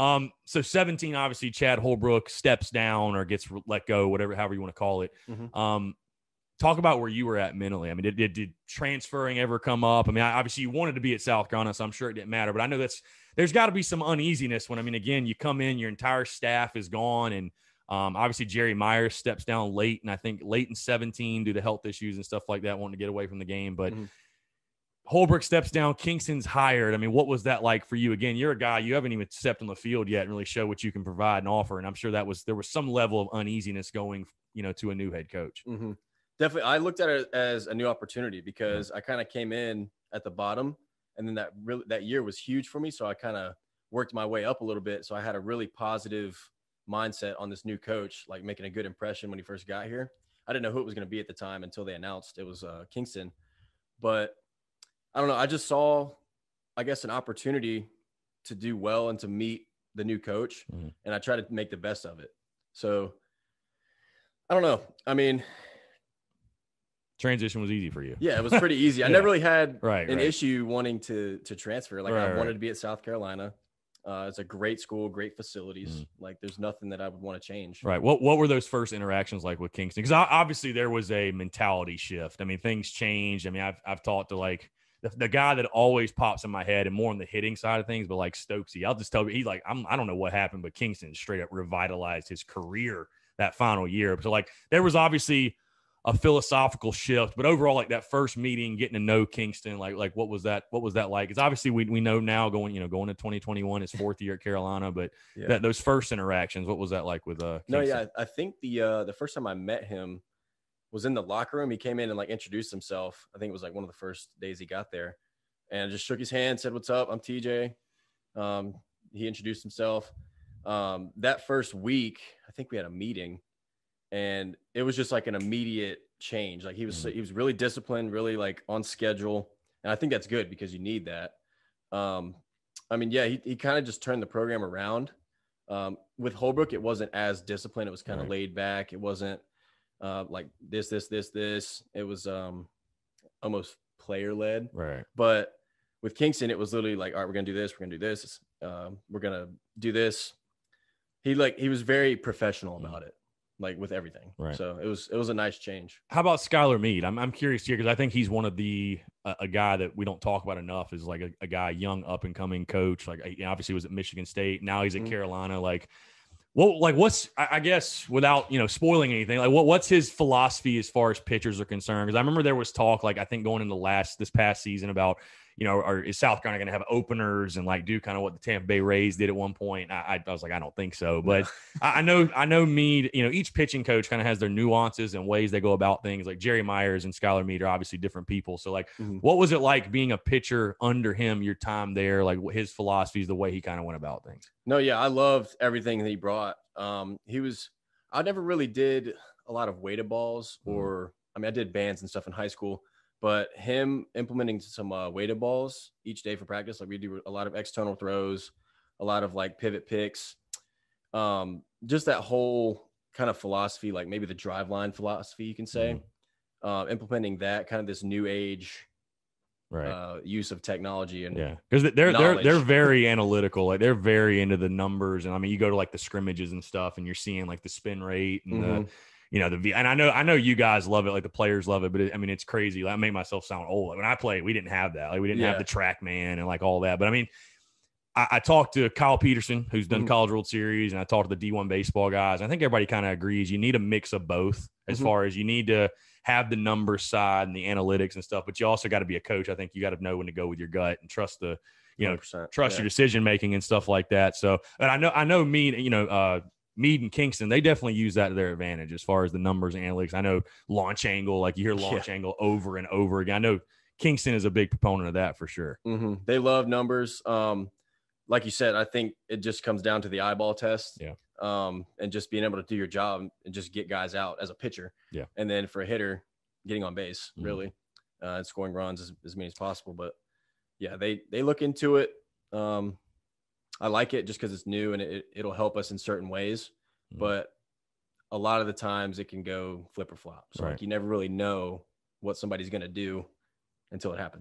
So 17, obviously, Chad Holbrook steps down or gets let go, however you want to call it. Talk about where you were at mentally. I mean, did transferring ever come up? I mean, obviously you wanted to be at South Carolina, so I'm sure it didn't matter. But I know there's got to be some uneasiness when, I mean, again, you come in, your entire staff is gone, and obviously Jerry Myers steps down late, and I think late in 17 due to health issues and stuff like that, wanting to get away from the game. But Holbrook steps down, Kingston's hired. I mean, what was that like for you? Again, you're a guy, you haven't even stepped on the field yet and really show what you can provide and offer. And I'm sure there was some level of uneasiness going, to a new head coach. Definitely. I looked at it as a new opportunity because I kind of came in at the bottom, and then that year was huge for me. So I kind of worked my way up a little bit. So I had a really positive mindset on this new coach, like making a good impression when he first got here. I didn't know who it was going to be at the time until they announced it was Kingston. But I don't know. I just saw, I guess, an opportunity to do well and to meet the new coach. And I tried to make the best of it. So I don't know. I mean, transition was easy for you. Yeah, it was pretty easy. I never really had an issue wanting to transfer. Like I wanted to be at South Carolina. It's a great school, great facilities. Like there's nothing that I would want to change. Right. What were those first interactions like with Kingston? Because obviously there was a mentality shift. I mean, things changed. I mean, I've talked to like the guy that always pops in my head and more on the hitting side of things, but like Stokesy, I'll just tell you, he's like, I don't know what happened, but Kingston straight up revitalized his career that final year. So like there was obviously a philosophical shift, but overall, like that first meeting, getting to know Kingston, like what was that like? It's obviously we know now going to 2021, his fourth year at Carolina, but those first interactions, what was that like with Kingston? No, yeah, I think the first time I met him was in the locker room. He came in and like introduced himself. I think it was like one of the first days he got there, and just shook his hand, said, "What's up? I'm TJ." He introduced himself. That first week, I think we had a meeting. And it was just like an immediate change. Like he was really disciplined, really like on schedule. And I think that's good because you need that. I mean, yeah, he kind of just turned the program around. With Holbrook, it wasn't as disciplined. It was kind of laid back. It wasn't like this. It was almost player led. Right. But with Kingston, it was literally like, all right, we're going to do this. We're going to do this. We're going to do this. He was very professional about it. Like with everything. Right. So it was a nice change. How about Skylar Meade? I'm curious here because I think he's one of a guy that we don't talk about enough is like a guy, young up and coming coach. Like obviously was at Michigan State. Now he's at Carolina. Like, what's I guess without spoiling anything, like what's his philosophy as far as pitchers are concerned? Because I remember there was talk, like I think going into this past season about or is South Carolina going to have openers and like do kind of what the Tampa Bay Rays did at one point? I was like, I don't think so, but I know Meade. Each pitching coach kind of has their nuances and ways they go about things. Like Jerry Myers and Skylar Meade are obviously different people. So like, what was it like being a pitcher under him? Your time there, like his philosophies, the way he kind of went about things. No, yeah, I loved everything that he brought. I never really did a lot of weighted balls, or I mean, I did bands and stuff in high school. But him implementing some weighted balls each day for practice, like we do a lot of external throws, a lot of like pivot picks, just that whole kind of philosophy, like maybe the drive line philosophy, you can say, implementing that kind of this new age use of technology and because they're very analytical, like they're very into the numbers, and I mean you go to like the scrimmages and stuff, and you're seeing like the spin rate and the and I know you guys love it, like the players love it, but I mean, it's crazy. Like, I make myself sound old. Like, when I played, we didn't have that. Like, we didn't have the TrackMan and like all that. But I mean, I talked to Kyle Peterson, who's done College World Series, and I talked to the D1 baseball guys. I think everybody kind of agrees you need a mix of both as far as you need to have the numbers side and the analytics and stuff, but you also got to be a coach. I think you got to know when to go with your gut and trust your decision making and stuff like that. So, and I know Meade and Kingston, they definitely use that to their advantage as far as the numbers and analytics. I know launch angle, like you hear launch angle over and over again. I know Kingston is a big proponent of that for sure. They love numbers. Like you said, I think it just comes down to the eyeball test. And just being able to do your job and just get guys out as a pitcher. And then for a hitter, getting on base, really, and scoring runs as many as possible. But yeah, they look into it. I like it just because it's new and it'll help us in certain ways. But a lot of the times it can go flip or flop. So like you never really know what somebody's going to do until it happens.